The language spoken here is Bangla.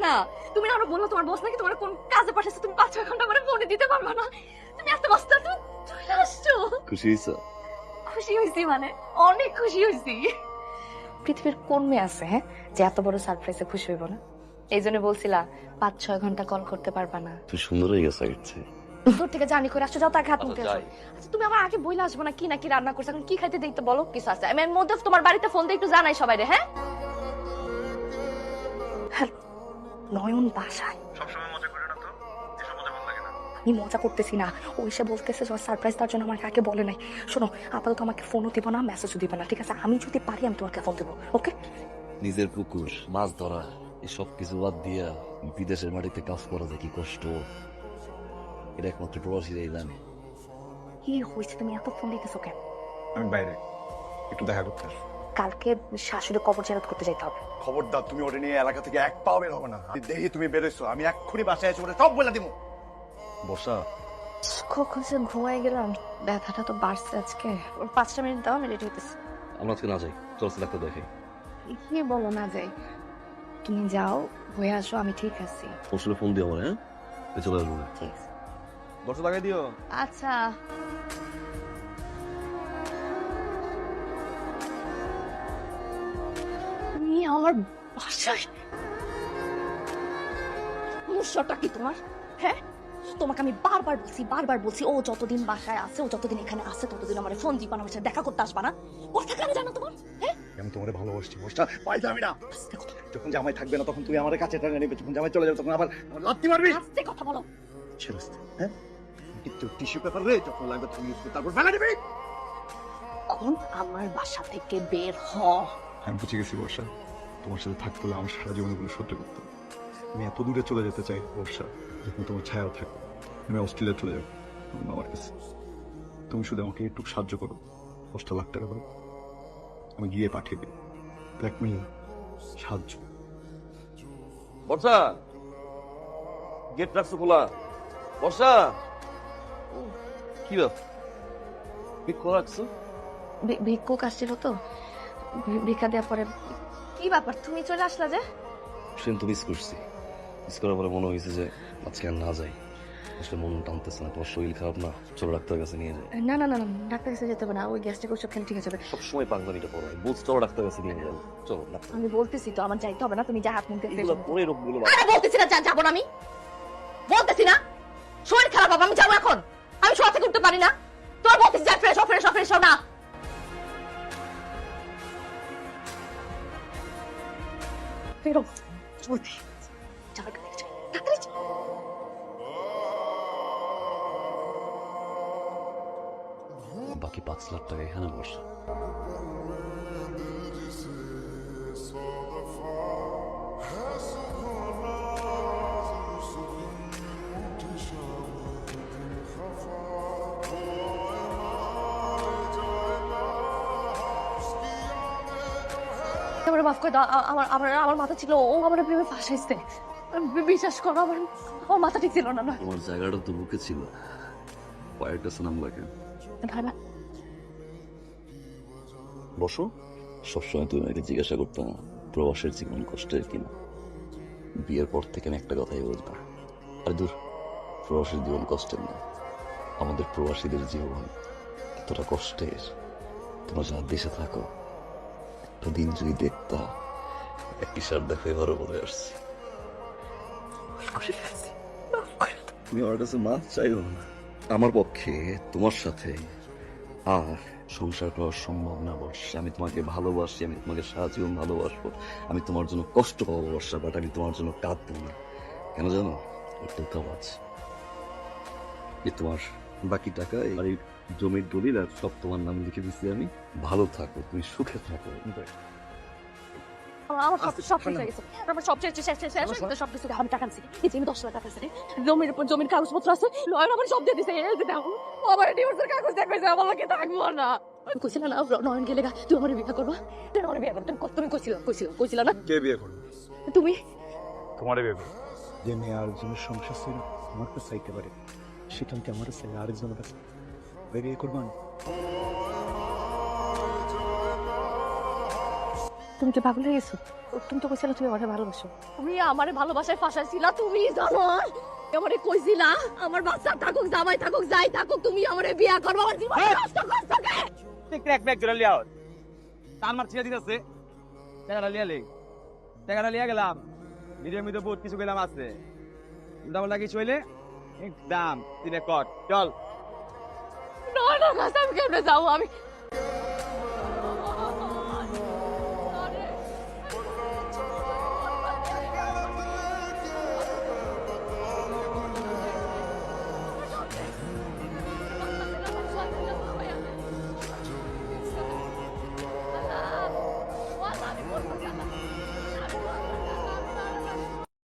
না। তুমি না বললো তোমার বস নাকি তোমার কোন কাজে পাঠাচ্ছে, তুমি 5-6 ঘন্টা করে ফোনে দিতে পারবা না। তুমি এত ব্যস্ত, তুমি চলে আসছো। খুশি হইছো? খুশি হয়েছি মানে অনেক খুশি হয়েছি। পৃথিবীর কোন মেয়ে আছে হ্যাঁ যে এত বড় সারপ্রাইজে খুশি হইব না? এই জন্য বলছিলা 5-6 ঘন্টা কল করতে পারবা না। তুই সুন্দর হয়ে গেছে আগের দূর থেকে জানি করে আসছো, যাও তাকে হাত মুখে আসো। আচ্ছা তুমি আমার আগে বইলে আসবো না কি নাকি রান্না করছো, এখন কি খাইতে দেখতে বলো কিছু আছে। আমি এর মধ্যে তোমার বাড়িতে ফোন দিয়ে একটু জানাই সবাই রে। হ্যাঁ হ্যাঁ, নয়ন বাসায় সবসময় মজা করে না তো, এসব মজা ভালো লাগে না। আমি মজা করতেছি না, ও এসে বলতেছে সারপ্রাইজ তার জন্য আমাকে আগে বলে নাই। শোনো আপাতত আমাকে ফোনও দিব না, মেসেজও দিব না, ঠিক আছে? আমি যদি পারি আমি তোমাকে ফোন দেবো, ওকে? নিজের পুকুর মাছ ধরা এসব কিছু বাদ দিয়া বিদেশের মাটিতে কাজ করা যায় কি কষ্ট, এটা একমাত্র প্রবাসীরাই জানে। কি হয়েছে, তুমি এত ফোন দিতেছো কেন? আমি বাইরে একটু দেখা করতে আসবো। কালকে শাশুড়ি কবর জিয়ারত করতে যেতে হবে। খবরদার তুমি ওটা নিয়ে এলাকা থেকে এক পাও বের হবে না। আমি দেখি তুমি বেরোইছো, আমি এক্ষুনি বাসায় এসে ওটা সব বলে দিব। বর্ষা, কখন সে ঘুমাই গেলাম, ব্যথাটা তো বাড়ছে আজকে। 5টা মিনিট দাও, আমি রেডি হইতেছি। আমরা আজকে না যাই, চল ডাক্তার দেখে। কি বলো না যাই? তুমি যাও, হয়ে আসো, আমি ঠিক আছি। পরশুলে ফোন দিও আমার, হ্যাঁ? চলে আসবো। ঠিক আছে। বর্ষা লাগাই দিও। আচ্ছা তুমি আমার বাসায়, সমস্যাটা কি তোমার? হ্যাঁ তোমাকে আমি বারবার বলছি ও যতদিন বাসায় আছে, ও যতদিন এখানে আছে ততদিন আমার ফোন দিবা না, আমার সাথে দেখা করতে আসবা না। কথা কেন জানো তোমার? হ্যাঁ আমি তোমারে ভালোবাসছি বর্ষা, পাইতামি না। আস্তে কথা, যখন জামাই থাকবে না তখন তুমি আমার কাছে টেনে নেবে, যখন জামাই চলে যাবে তখন আবার লাত্তি মারবি। আস্তে কথা বলো। ছেড়ে হ্যাঁ, একটু টিস্যু পেপার রে, যখন লাগবে তুমি ইউজ করে তারপর ফেলে দিবি। এখন আমার বাসা থেকে বের হ। আমি বুঝে গেছি বর্ষা, তোমার সাথে থাকতে হলে আমার সারা জীবনগুলো সহ্য করতে হবে। আমি এত দূরে চলে যেতে চাই বর্ষা, যখন তোমার ছায়াও থাকবে। আমি অস্ট্রেলিয়া চলে যাবো আমার কাছে। তুমি শুধু আমাকে একটু সাহায্য করো, 5 লাখ টাকা দাও, আমি গিয়ে পাঠিয়ে দিই। ব্ল্যাকমেইল, সাহায্য। বর্ষা, গেট রাখছো খোলা। বর্ষা, কি ব্যাপার খোলা রাখছো? ভিক্ষুক আসছিল তো, ভিক্ষা দেওয়ার পরে। কি ব্যাপার তুমি চলে আসলা যে? সেদিন তো মিস করছি, মিস করার পরে মনে হয়েছে যে আজকে আর না যাই। আসলে মন টানতেছে না, তোমার শরীর খারাপ না, চলো ডাক্তার কাছে নিয়ে যাই। না না না না, ডাক্তার কাছে যেতে হবে না, ওই গ্যাস্ট্রিক ওষুধ খেলে ঠিক আছে। সবসময় পাগলামিটা পড়ো, বুঝ, চলো ডাক্তার কাছে নিয়ে যাবো। চলো ডাক্তার। আমি বলতেছি তো আমার যাইতে হবে না, তুমি যা হাত মুখ এগুলো পরে রোগগুলো আরে বলতেছি না যাবো না, আমি বলতেছি না শরীর খারাপ হবে, আমি যাবো এখন। আমি শোয়া থেকে উঠতে পারি না, তোমার বলতেছি যা ফ্রেশ ফ্রেশ না। ফেরো চলতে যাবার কাছে যাই, ডাক্তার যাই। বাকি 5 লাখ টাকা এখানে বসে। আমার মাফ করে দাও, আমার মাথা ছিল, ও আমার প্রেমে ফাঁসাইছে। বিশ্বাস করো আমার মাথা ঠিক ছিল না। না তোমার জায়গাটা তো বুকে ছিল, পায়ের কাছে নাম লাগে। ভাইবা বসো। সবসময় তুমি আমাকে জিজ্ঞাসা করতে প্রবাসের জীবন কষ্টের কিনা। বিয়ের পর থেকে আমি একটা কথাই বলবো, আর দূর, প্রবাসের জীবন কষ্টের না, আমাদের প্রবাসীদের জীবন এতটা কষ্টের। তোমরা যারা দেশে থাকো, একটা দিন যদি দেখতা, একটি সার দেখো এবারও বলে আসছি। তুমি আমার কাছে মাছ চাইও না, আমার পক্ষে তোমার সাথে আর সংসার করা সম্ভব না বর্ষা। আমি তোমাকে ভালোবাসি, আমি তোমাকে সারা জীবন ভালোবাসবো, আমি তোমার জন্য কষ্ট পাবো বর্ষা, বাট আমি তোমার জন্য কাঁদবো না। কেন জানো? একটু কাজ, এই তোমার বাকি টাকা, এই জমির দলিল আর সব তোমার নামে লিখে দিচ্ছি আমি। ভালো থাকো, তুমি সুখে থাকো। আমার সব শেষ হয়ে গেছে, আমার সব শেষ সব কিছু আমি টাকা দিচ্ছি, এই যে আমি 10 লাখ টাকা আছে, জমির কাগজপত্র আছে, লয়ার আমার সব দিয়ে দিছে। এই যে দেখো আমার ডিভোর্সের কাগজ দেখবে যে আমার লাগে থাকবো না। আমি কইছিল না নয়ন গেলে তুই আমার বিয়ে করবা, তুই আমার বিয়ে করবা, তুমি কইছিল না? কে বিয়ে করবে? তুমি তোমারে বিয়ে করবে। যে মেয়ে আরেকজনের সংসার ছিল আমার কাছে চাইতে পারে, সেখান থেকে আমার ছেলে আরেকজনের কাছে বিয়ে করবেন। তুমি কি পাগল হয়ে গেছো? তুমি তো কইছিলা তুমি আমারে ভালোবাসো। তুমি আমারে ভালোবাসায় ফাঁসাইছিলা, তুমি জানো আমারে কইছিলা আমার বাচ্চা থাকুক জামাই থাকুক যাই থাকুক তুমি আমারে বিয়া করবা, আমার জীবন নষ্ট করছো কে? তুই ক্র্যাক ব্যাক করে লিয়াও তার মার ছিয়া দিতেছে টাকাটা লিয়া লে টাকাটা লিয়া গেলাম ভিডিওর মধ্যে বহুত কিছু গেলাম আছে উল্টাপাল্টা কিছু হইলে দাম তিনে কট চল না না কাছে আমি কেমনে যাবো? আমি